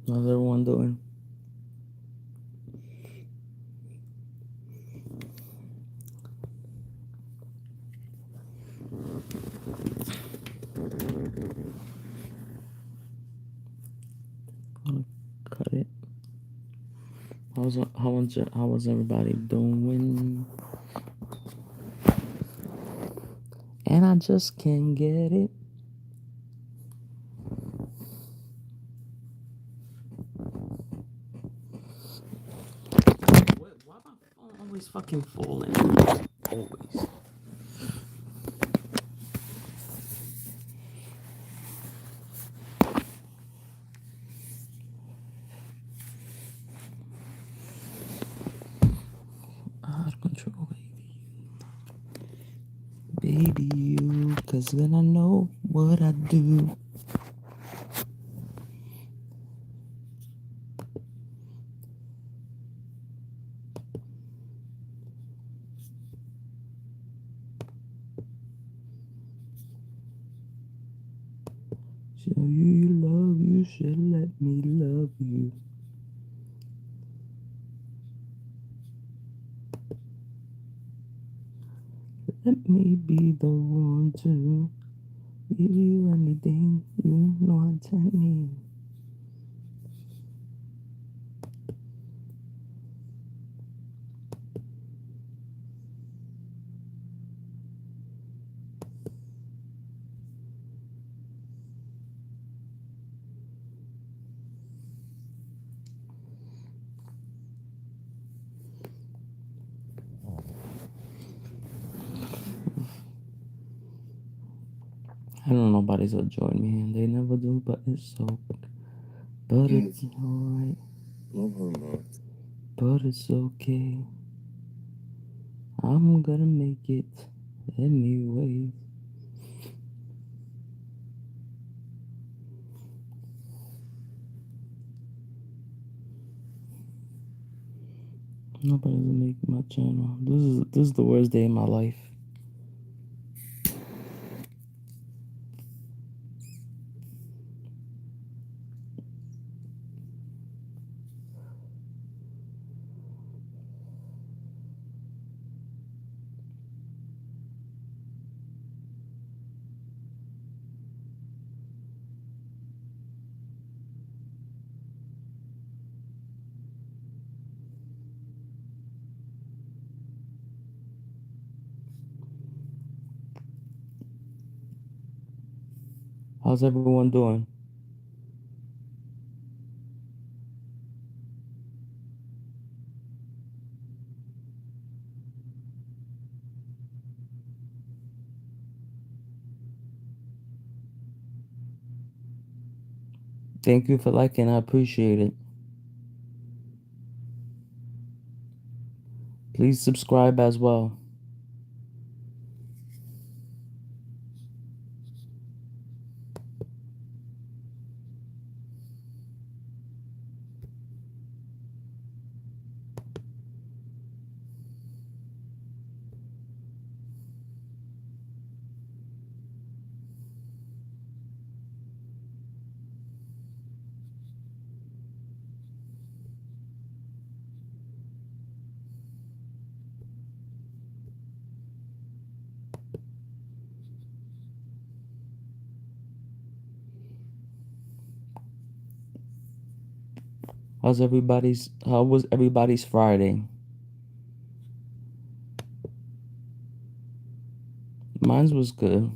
How's everyone doing? Gonna cut it. How was everybody doing? And I just can't get it. Why my phone always fucking falling? Always. Out of control, baby. Baby, you. Cause then I know what I do. Show you love, you should let me love you. Let me be the one to give you anything you know I need. I don't know nobody's will join me, and they never do, but it's it's alright. But it's okay. I'm gonna make it anyway. Nobody's gonna make my channel. This is the worst day of my life. How's everyone doing? Thank you for liking. I appreciate it. Please subscribe as well. How was everybody's Friday? Mine was good.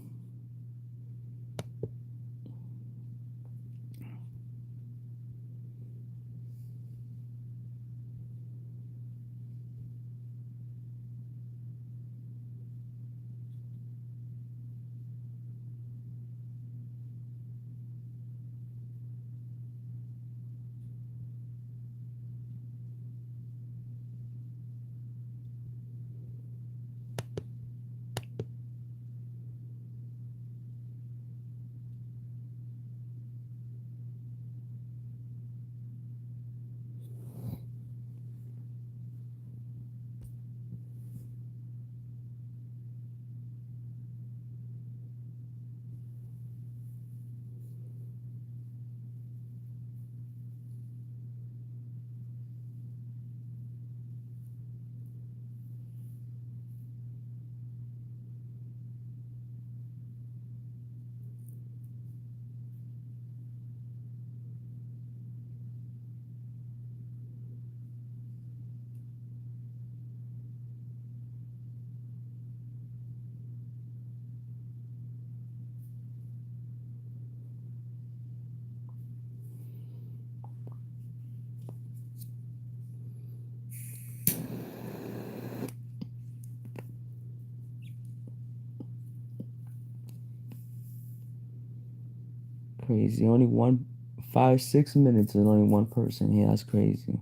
Crazy. Only 5, 6 minutes and only one person. Yeah, that's crazy.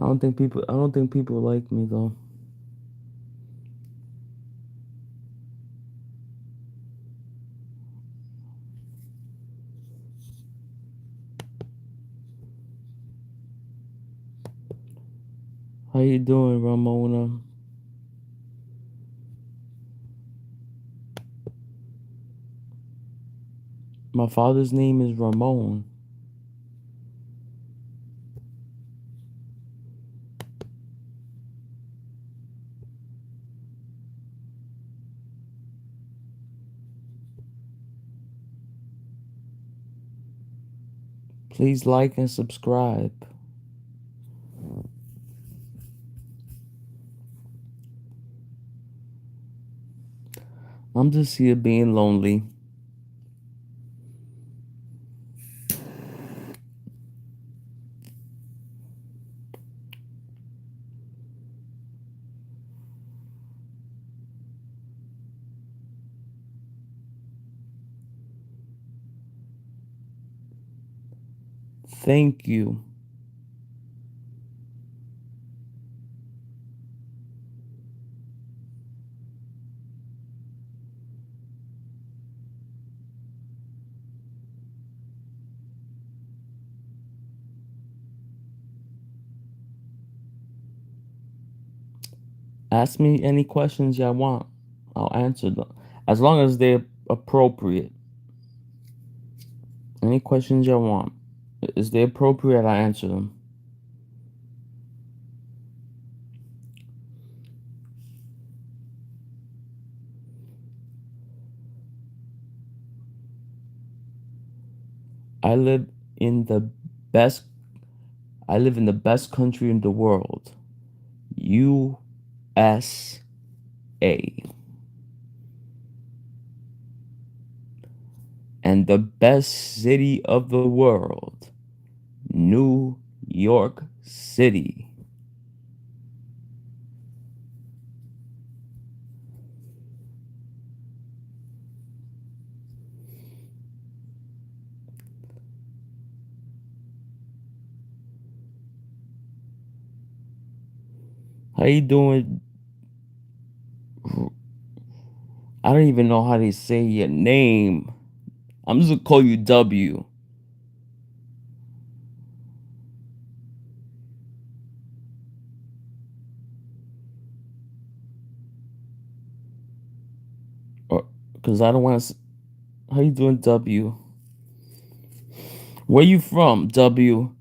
I don't think people like me though. How you doing, Ramona? My father's name is Ramon. Please like and subscribe. I'm just here being lonely. Thank you. Ask me any questions y'all want. I'll answer them. As long as they're appropriate. Any questions y'all want. Is they appropriate, I answer them. I live in the best I live in the best country in the world. USA. And the best city of the world. New York City. How you doing? I don't even know how to say your name. I'm just gonna call you W. Or because I don't want to. How you doing, W? Where you from, W?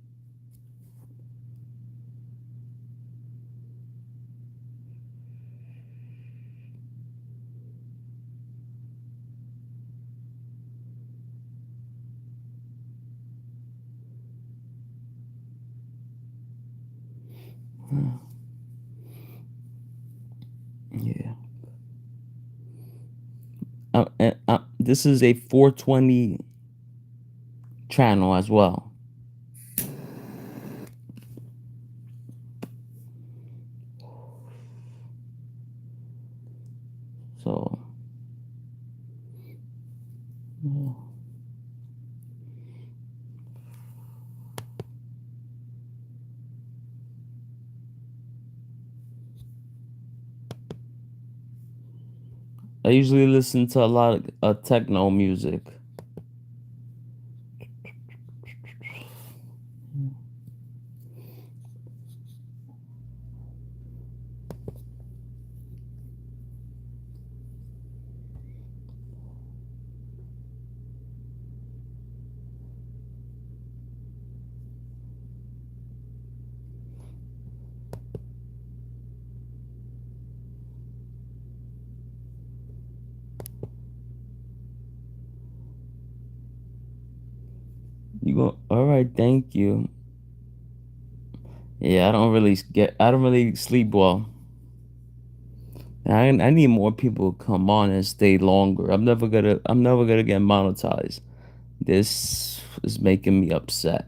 Yeah. This is a 420 channel as well. So, yeah. I usually listen to a lot of techno music. You go, all right, thank you. Yeah, I don't really sleep well. I need more people to come on and stay longer. I'm never gonna get monetized. This is making me upset.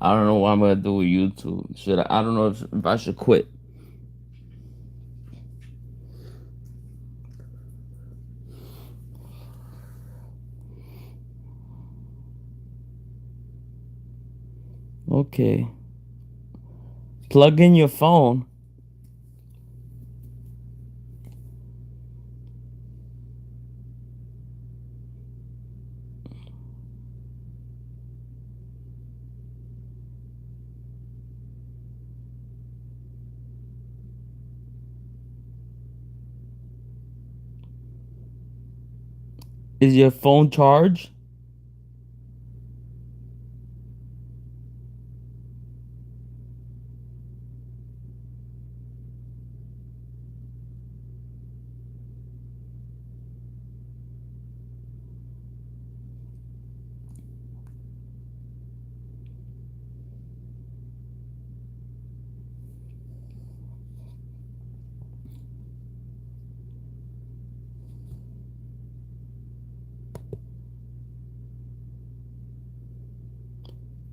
I don't know what I'm gonna do with YouTube. I don't know if I should quit. Okay. Plug in your phone. Is your phone charged?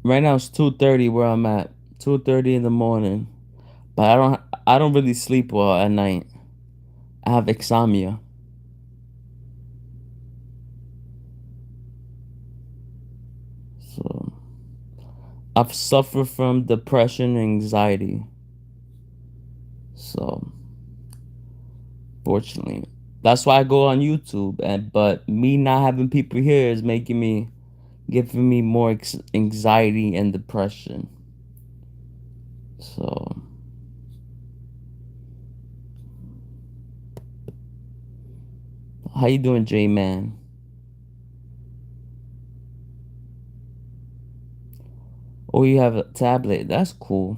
Right now it's 2:30 where I'm at. 2:30 in the morning. But I don't really sleep well at night. I have insomnia. So I've suffered from depression and anxiety. So fortunately. That's why I go on YouTube, and but me not having people here is giving me more anxiety and depression. So how you doing, J Man? Oh, you have a tablet. That's cool.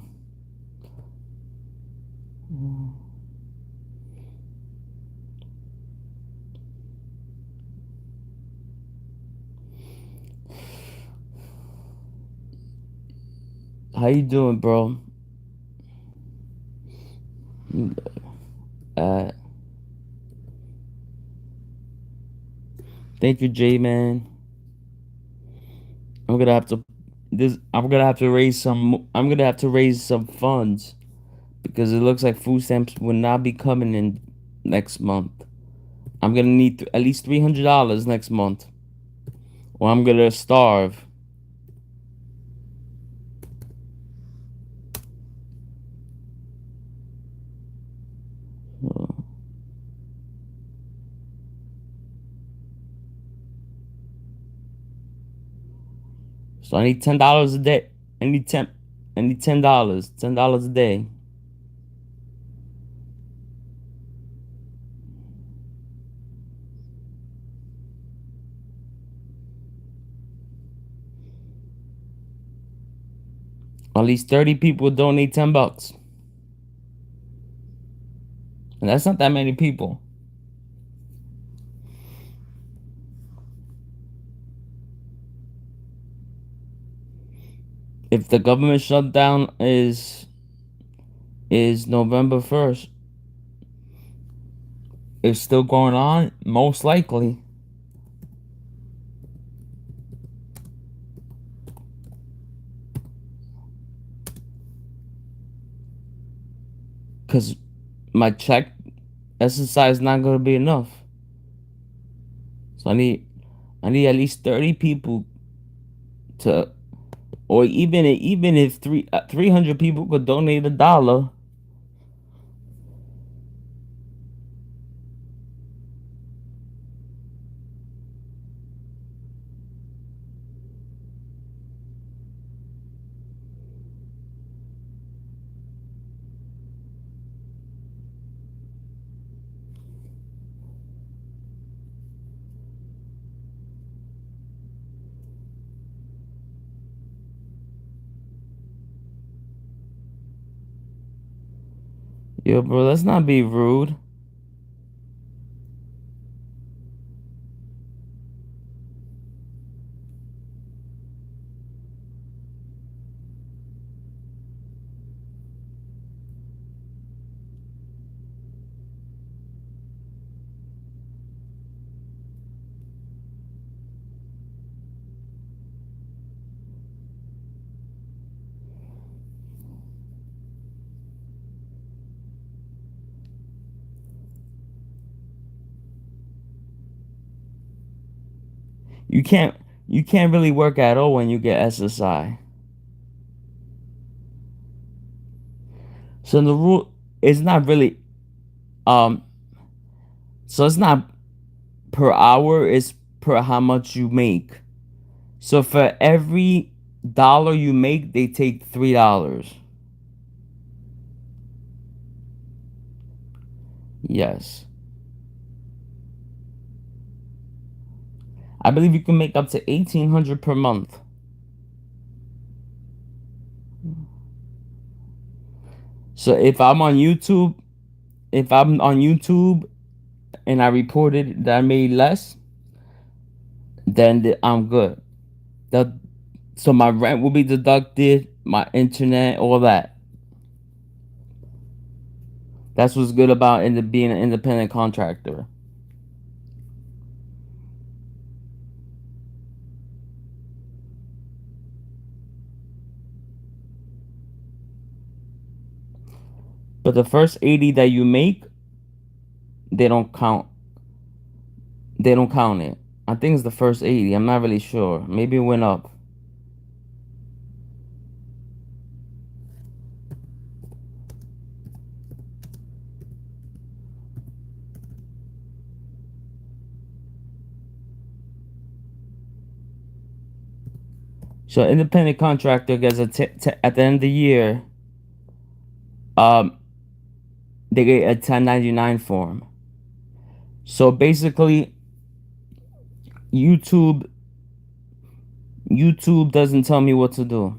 How you doing, bro? Uh, thank you, J Man. I'm gonna have to I'm gonna have to raise some. I'm gonna have to raise some funds because it looks like food stamps will not be coming in next month. I'm gonna need at least $300 next month, or I'm gonna starve. So I need $10 a day. I need ten. I need $10. $10 a day. At least 30 people donate $10, and that's not that many people. If the government shutdown is November 1st, it's still going on. Most likely, because my check SSI is not gonna be enough. So I need at least 30 people to, or even if 300 people could donate $1. Yo, bro, let's not be rude. You can't you can't really work at all when you get SSI. So the rule is not really um so it's not per hour, it's per how much you make. So for every dollar you make, they take $3. Yes. I believe you can make up to 1,800 per month. So if I'm on YouTube and I reported that I made less, then I'm good. The So my rent will be deducted, my internet, all that. That's what's good about being an independent contractor. But the first 80 that you make, they don't count. They don't count it. I think it's the first 80. I'm not really sure. Maybe it went up. So independent contractor gets at the end of the year, um, they get a 1099 form. So basically, YouTube YouTube doesn't tell me what to do.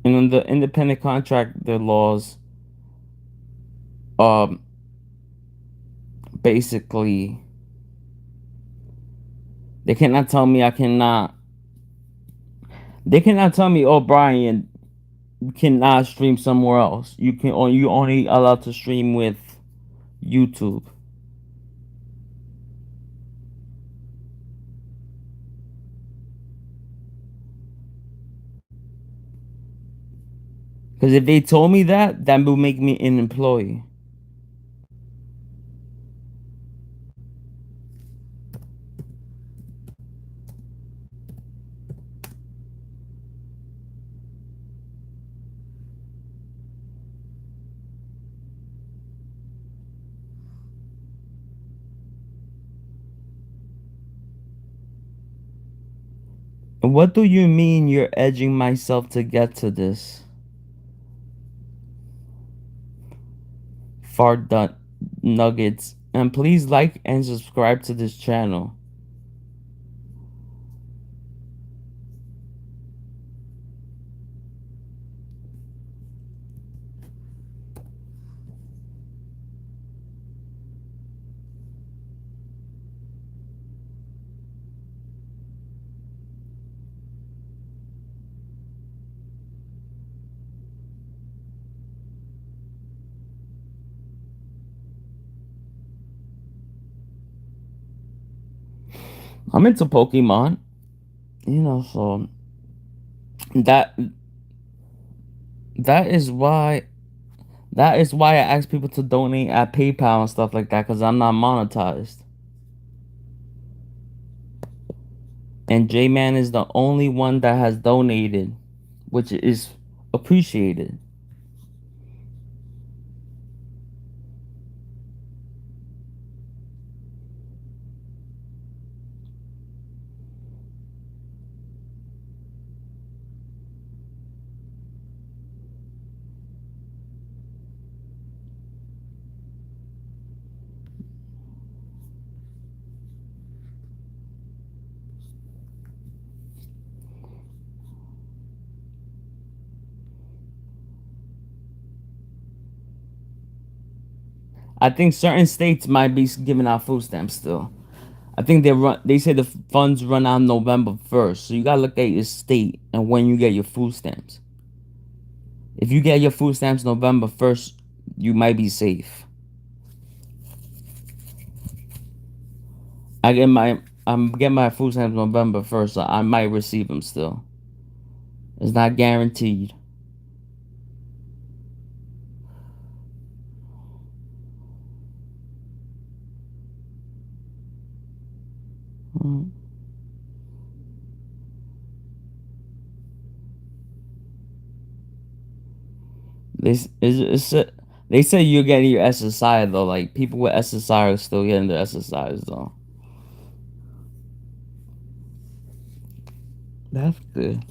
And on the independent contractor laws, um, basically, they cannot tell me I cannot. They cannot tell me, oh, Brian, you cannot stream somewhere else. You only allowed to stream with YouTube. Because if they told me that, that would make me an employee. What do you mean you're edging myself to get to this? Fart nuggets. And please like and subscribe to this channel. I'm into Pokemon, so that that is why that is why I ask people to donate at PayPal and stuff like that, because I'm not monetized. And J-Man is the only one that has donated, which is appreciated. I think certain states might be giving out food stamps still. I think they run. They say the funds run out November 1st, so you gotta look at your state and when you get your food stamps. If you get your food stamps November 1st, you might be safe. I get my I'm getting my food stamps November 1st, so I might receive them still. It's not guaranteed. Mm. They say you're getting your SSI though. Like people with SSI are still getting their SSIs though. That's good.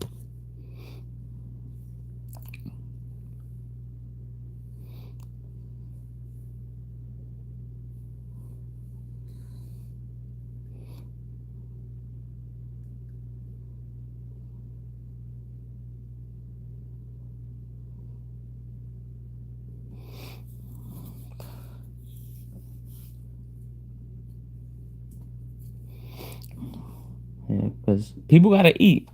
Yeah, because people gotta eat.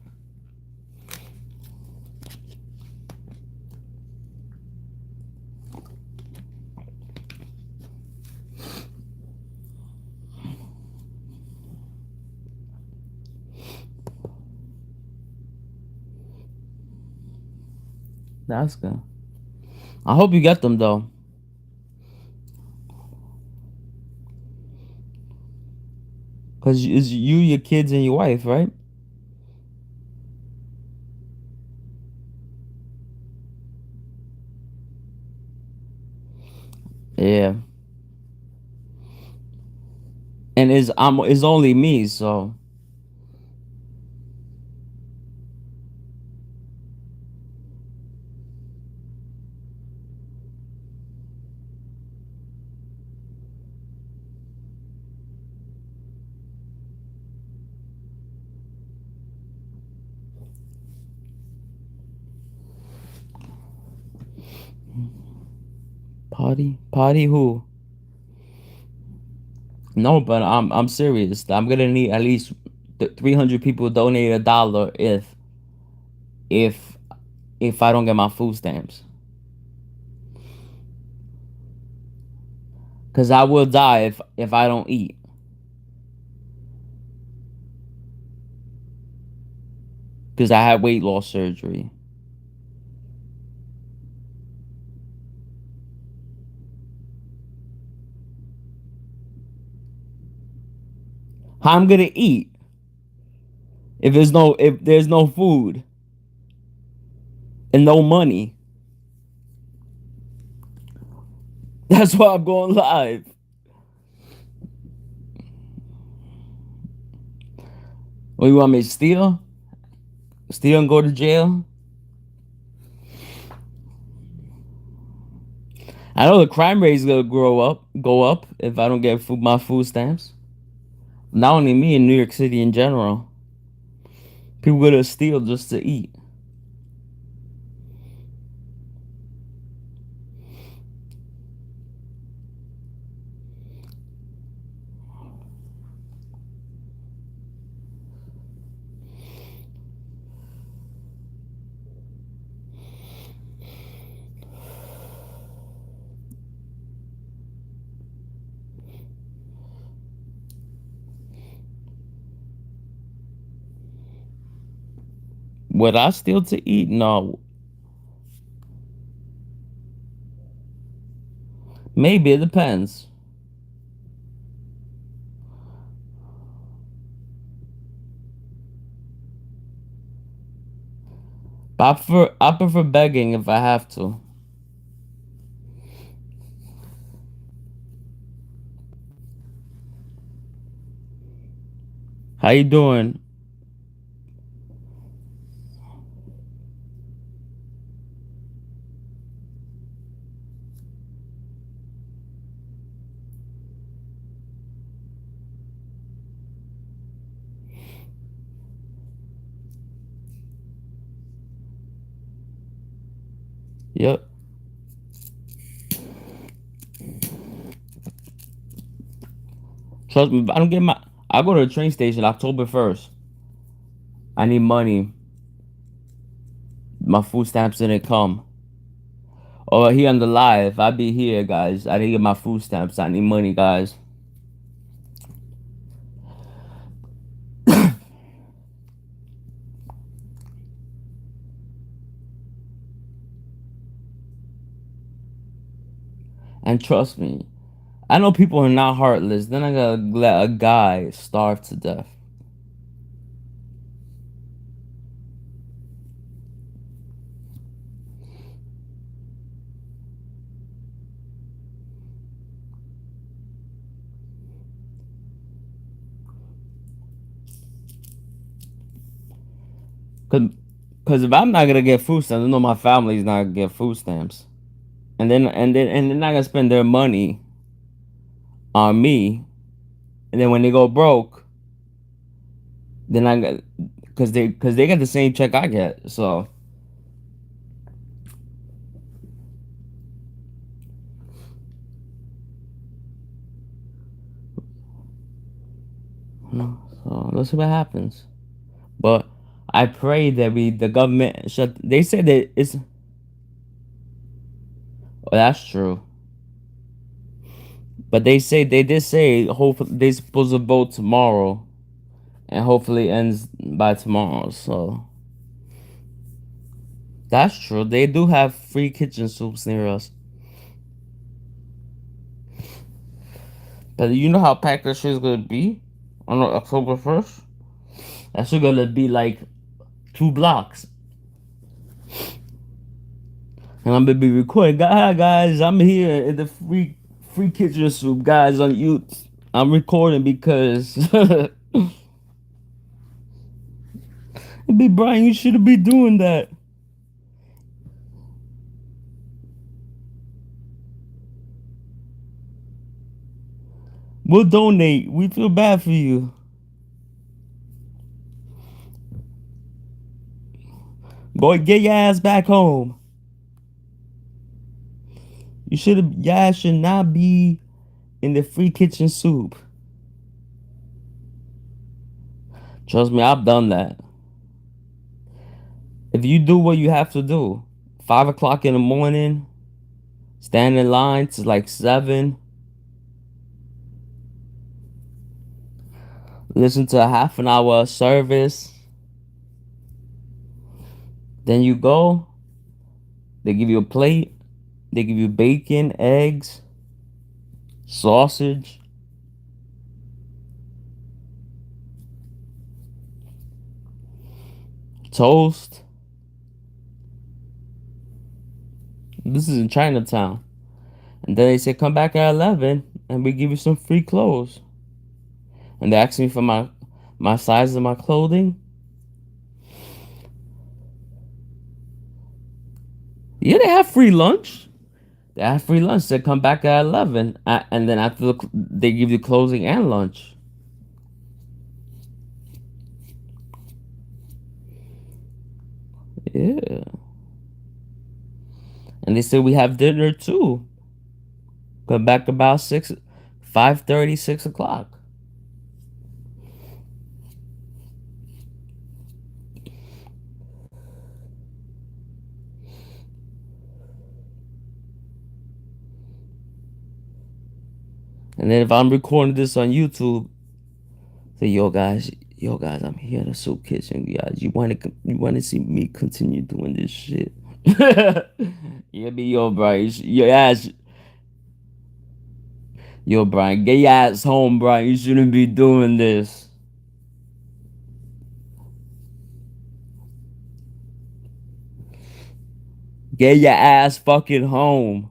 That's good. I hope you get them though, cause it's you, your kids, and your wife, right? Yeah. And it's only me, so party who? No, but I'm serious. I'm gonna need at least 300 people donate $1 if if I don't get my food stamps, cause I will die if I don't eat, cause I had weight loss surgery. How I'm gonna eat if there's no food and no money? That's why I'm going live. What, you want me to steal? Steal and go to jail? I know the crime rate is gonna go up if I don't get my food stamps. Not only me, in New York City in general. People gonna steal just to eat. Would I steal to eat? No. Maybe it depends. But I prefer begging if I have to. How you doing? Yep. Trust me, if I don't get my, I go to the train station October 1st. I need money. My food stamps didn't come. Oh, here on the live. I be here, guys. I didn't get my food stamps. I need money, guys. And trust me, I know people are not heartless. Then I gotta let a guy starve to death. Cause, Cause if I'm not gonna get food stamps, I know my family's not gonna get food stamps. And they're not gonna spend their money on me. And then when they go broke, then I got, cause they get the same check I get. So so let's see what happens. But I pray that the government shut. They said that it's. Oh, that's true. But they did say hopefully they supposed to vote tomorrow, and hopefully ends by tomorrow. So that's true. They do have free kitchen soups near us. But you know how packed that shit's gonna be on October 1st? That shit gonna be like 2 blocks. And I'm gonna be recording. Hi guys, I'm here in the free kitchen soup, guys. On you, I'm recording because be Brian, you shouldn't be doing that. We'll donate. We feel bad for you. Boy, get your ass back home. You should have. Y'all should not be in the free kitchen soup. Trust me, I've done that. If you do what you have to do, 5 o'clock in the morning, stand in line to like 7. Listen to a half an hour service. Then you go. They give you a plate. They give you bacon, eggs, sausage, toast. This is in Chinatown. And then they say, come back at 11 and we give you some free clothes. And they ask me for my size of my clothing. Yeah, they have free lunch. They have free lunch. They come back at 11. And then after they give you clothing and lunch. Yeah. And they say we have dinner too. Come back about 5:30, 6 o'clock. And then if I'm recording this on YouTube, say, yo guys, I'm here in the soup kitchen. Guys, you wanna see me continue doing this shit? Yeah, be yo, bro. Your ass, yo, Brian, get your ass home, Brian. You shouldn't be doing this. Get your ass fucking home.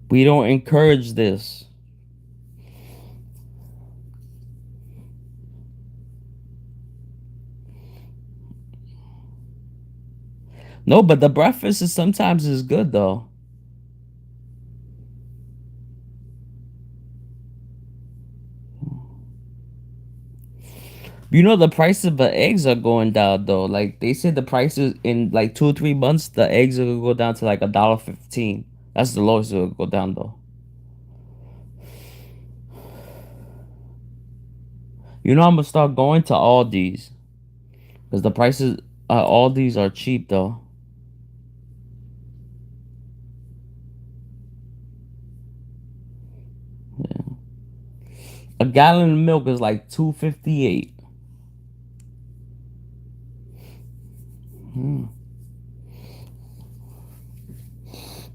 We don't encourage this. No, but the breakfast is sometimes is good though. You know the prices of the eggs are going down though. Like they said, the prices in like 2 or 3 months, the eggs are gonna go down to like $1.15. That's the lowest it'll go down though. You know I'm gonna start going to Aldi's because the prices at Aldi's are cheap though. A gallon of milk is like $2.58.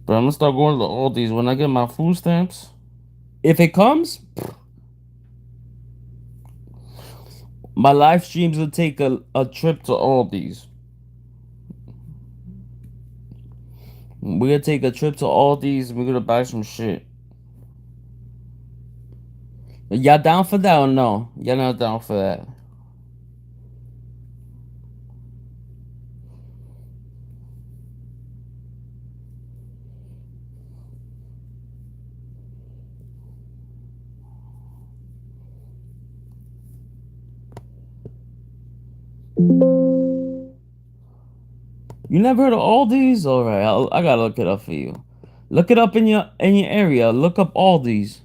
But I'm gonna start going to Aldi's when I get my food stamps. If it comes, my live streams will take a trip to Aldi's. We're gonna take a trip to Aldi's and we're gonna buy some shit. Y'all down for that or no? Y'all not down for that. You never heard of Aldi's? Alright, I gotta look it up for you. Look it up in your area. Look up Aldi's.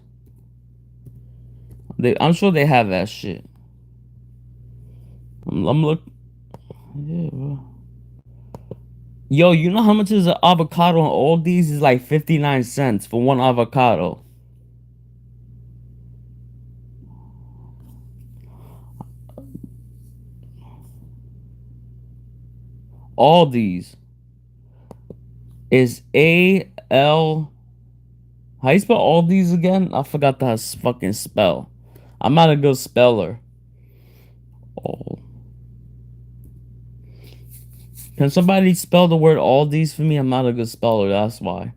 I'm sure they have that shit. I'm look. Yeah, bro. Yo, you know how much is an avocado on Aldi's? Is like 59 cents for one avocado. Aldi's is A-L. How you spell Aldi's again? I forgot that fucking spell. I'm not a good speller. Oh. Can somebody spell the word Aldi's for me? I'm not a good speller, that's why.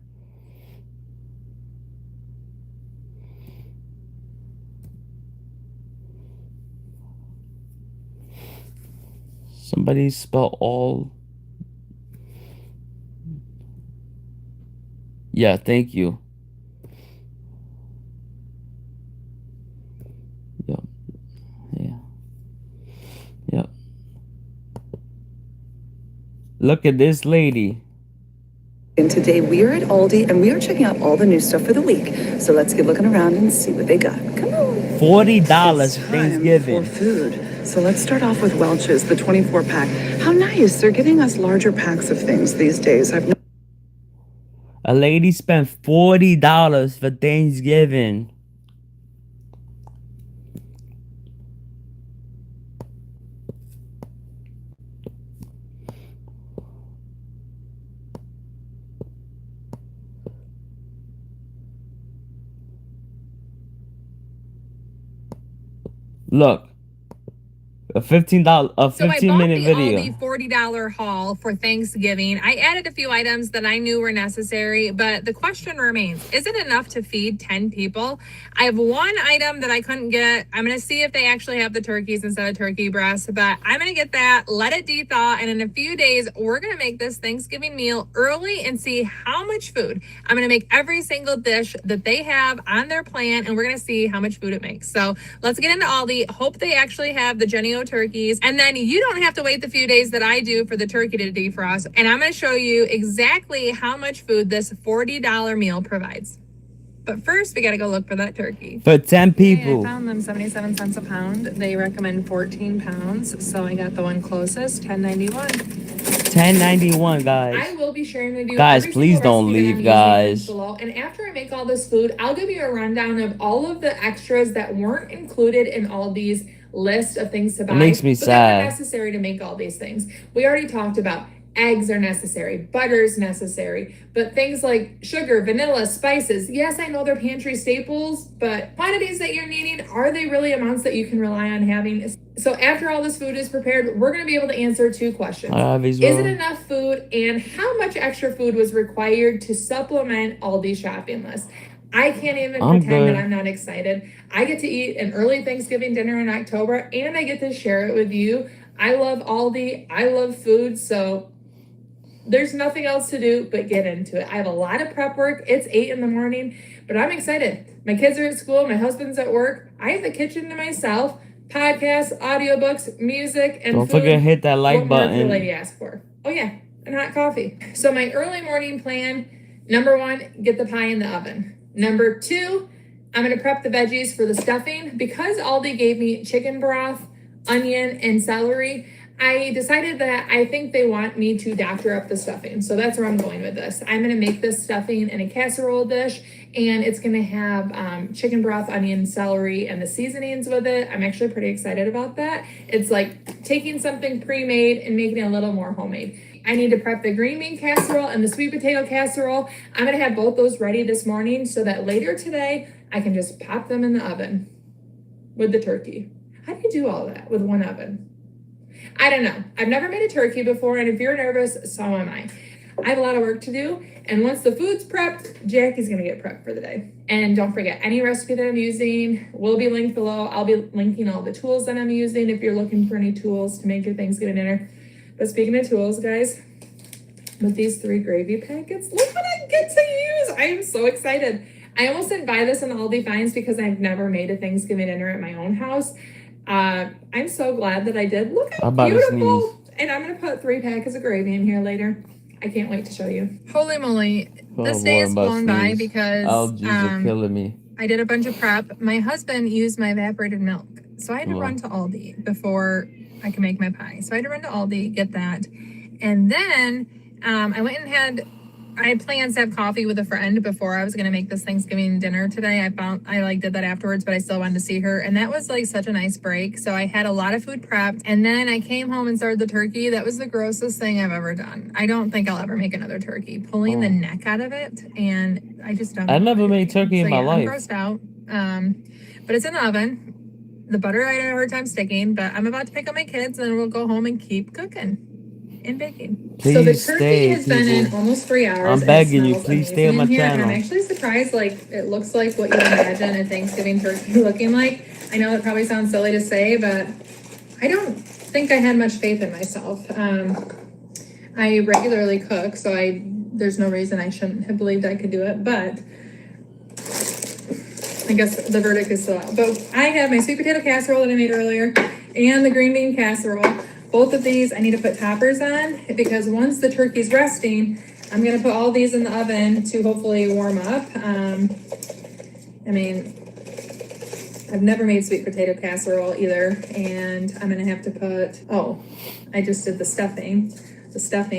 Somebody spell all. Yeah, thank you. Yep. Yeah. Yep. Look at this lady. And today we are at Aldi and we are checking out all the new stuff for the week. So let's get looking around and see what they got. Come on. $40 for Thanksgiving. For food. So let's start off with Welch's, the 24 pack. How nice. They're getting us larger packs of things these days. A lady spent $40 for Thanksgiving. Look. A $15, a 15-minute video. So I bought the Aldi $40 haul for Thanksgiving. I added a few items that I knew were necessary, but the question remains, is it enough to feed 10 people? I have one item that I couldn't get. I'm going to see if they actually have the turkeys instead of turkey breasts, but I'm going to get that, let it de-thaw, and in a few days, we're going to make this Thanksgiving meal early and see how much food. I'm going to make every single dish that they have on their plan, and we're going to see how much food it makes. So let's get into Aldi. Hope they actually have the Jenny-O turkeys, and then you don't have to wait the few days that I do for the turkey to defrost, and I'm going to show you exactly how much food this $40 meal provides. But first, we got to go look for that turkey. For 10 people. I found them 77 cents a pound. They recommend 14 pounds, so I got the one closest, $10.91. $10.91, guys. I will be sharing with you. Guys, please don't leave, guys. Below. And after I make all this food, I'll give you a rundown of all of the extras that weren't included in all these list of things to buy. It makes me sad. That are necessary to make all these things. We already talked about eggs are necessary, butter's necessary, but things like sugar, vanilla, spices, yes, I know they're pantry staples, but quantities that you're needing, are they really amounts that you can rely on having? So after all this food is prepared, we're going to be able to answer two questions. Is it enough food, and how much extra food was required to supplement all these shopping lists? I can't even pretend that I'm not excited. I get to eat an early Thanksgiving dinner in October, and I get to share it with you. I love Aldi. I love food, so there's nothing else to do but get into it. I have a lot of prep work. It's 8 in the morning, but I'm excited. My kids are at school. My husband's at work. I have the kitchen to myself. podcasts, audiobooks, music, and Don't food. forget to hit that like what more could a button. lady ask for? Oh yeah, and hot coffee. So my early morning plan, number 1, get the pie in the oven. Number 2, I'm gonna prep the veggies for the stuffing. Because Aldi gave me chicken broth, onion, and celery, I decided that I think they want me to doctor up the stuffing. So that's where I'm going with this. I'm gonna make this stuffing in a casserole dish, and it's gonna have chicken broth, onion, celery, and the seasonings with it. I'm actually pretty excited about that. It's like taking something pre-made and making it a little more homemade. I need to prep the green bean casserole and the sweet potato casserole. I'm gonna have both those ready this morning so that later today, I can just pop them in the oven with the turkey. How do you do all that with one oven? I don't know. I've never made a turkey before, and if you're nervous, so am I. I have a lot of work to do, and once the food's prepped, Jackie's gonna get prepped for the day. And don't forget, any recipe that I'm using will be linked below. I'll be linking all the tools that I'm using if you're looking for any tools to make your Thanksgiving dinner. But speaking of tools, guys, with these 3 gravy packets, look what I get to use. I am so excited. I almost didn't buy this in Aldi Finds because I've never made a Thanksgiving dinner at my own house. I'm so glad that I did. Look how beautiful. And I'm going to put 3 packets of gravy in here later. I can't wait to show you. Holy moly. This day is blown by because allergies are killing me. I did a bunch of prep. My husband used my evaporated milk. So I had to run to Aldi before I could make my pie. So I had to run to Aldi, get that. And then I went and I had plans to have coffee with a friend before I was going to make this Thanksgiving dinner today. I did that afterwards, but I still wanted to see her. And that was like such a nice break. So I had a lot of food prepped, and then I came home and started the turkey. That was the grossest thing I've ever done. I don't think I'll ever make another turkey. Pulling the neck out of it, and I just don't know. I never made turkey in my life. I'm grossed out. But it's in the oven. The butter I had a hard time sticking, but I'm about to pick up my kids, and then we'll go home and keep cooking and baking. Please so the turkey stay, has been in almost 3 hours. I'm begging you, please stay on my channel. I'm actually surprised, like, it looks like what you imagine a Thanksgiving turkey looking like. I know it probably sounds silly to say, but I don't think I had much faith in myself. I regularly cook, so there's no reason I shouldn't have believed I could do it, but I guess the verdict is still out. But I have my sweet potato casserole that I made earlier and the green bean casserole. Both of these I need to put toppers on because once the turkey's resting, I'm gonna put all these in the oven to hopefully warm up. I mean, I've never made sweet potato casserole either, and I'm gonna have to put, I just did the stuffing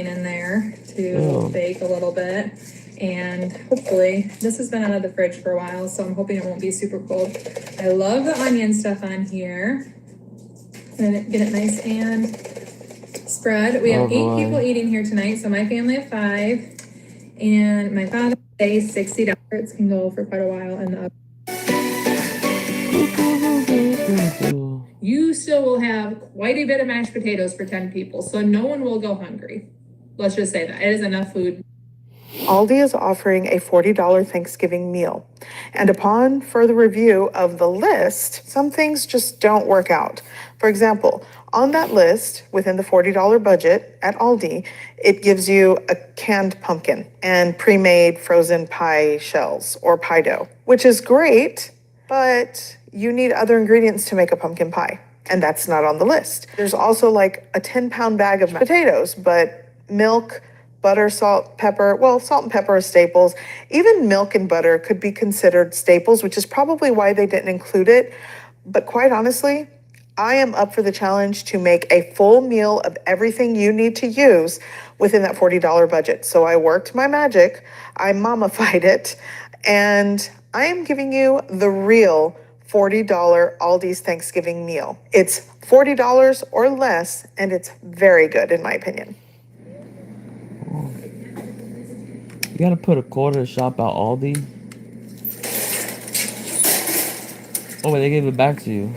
in there to bake a little bit. And hopefully, this has been out of the fridge for a while, so I'm hoping it won't be super cold. I love the onion stuff on here. And get it nice and spread. We have 8 people eating here tonight, so my family of 5. And my father pays $60. It can go for quite a while in the oven. You still will have quite a bit of mashed potatoes for 10 people, so no one will go hungry. Let's just say that. It is enough food. Aldi is offering a $40 Thanksgiving meal. And upon further review of the list, some things just don't work out. For example, on that list, within the $40 budget at Aldi, it gives you a canned pumpkin and pre-made frozen pie shells or pie dough, which is great, but you need other ingredients to make a pumpkin pie. And that's not on the list. There's also like a 10-pound bag of potatoes, but milk, butter, salt, pepper. Well, salt and pepper are staples. Even milk and butter could be considered staples, which is probably why they didn't include it. But quite honestly, I am up for the challenge to make a full meal of everything you need to use within that $40 budget. So I worked my magic, I mummified it, and I am giving you the real $40 Aldi's Thanksgiving meal. It's $40 or less, and it's very good in my opinion. You gotta put a quarter shop at Aldi. Oh, wait, they gave it back to you.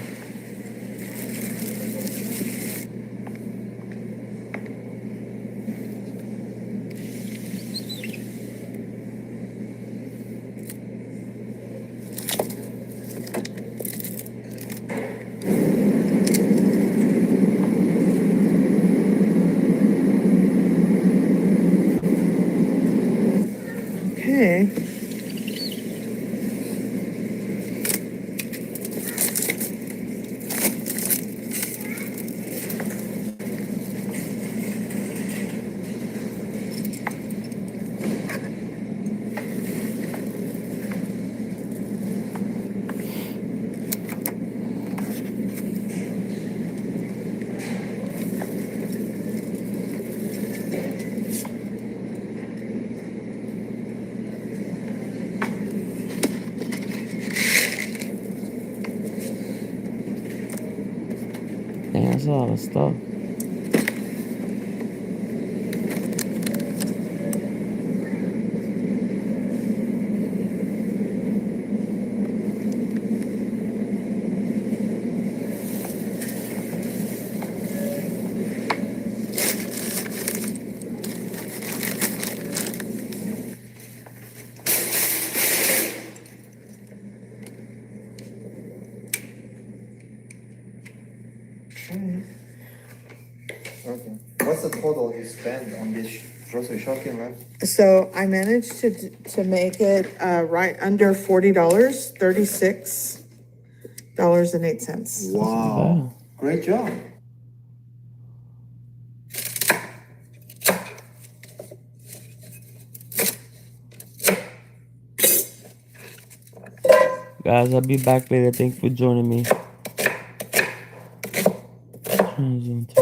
Okay. lot of stuff. Okay. What's the total you spend on this grocery shopping, man? So I managed to make it right under $40, $36.08. Wow. Great job. Guys, I'll be back later. Thanks for joining me.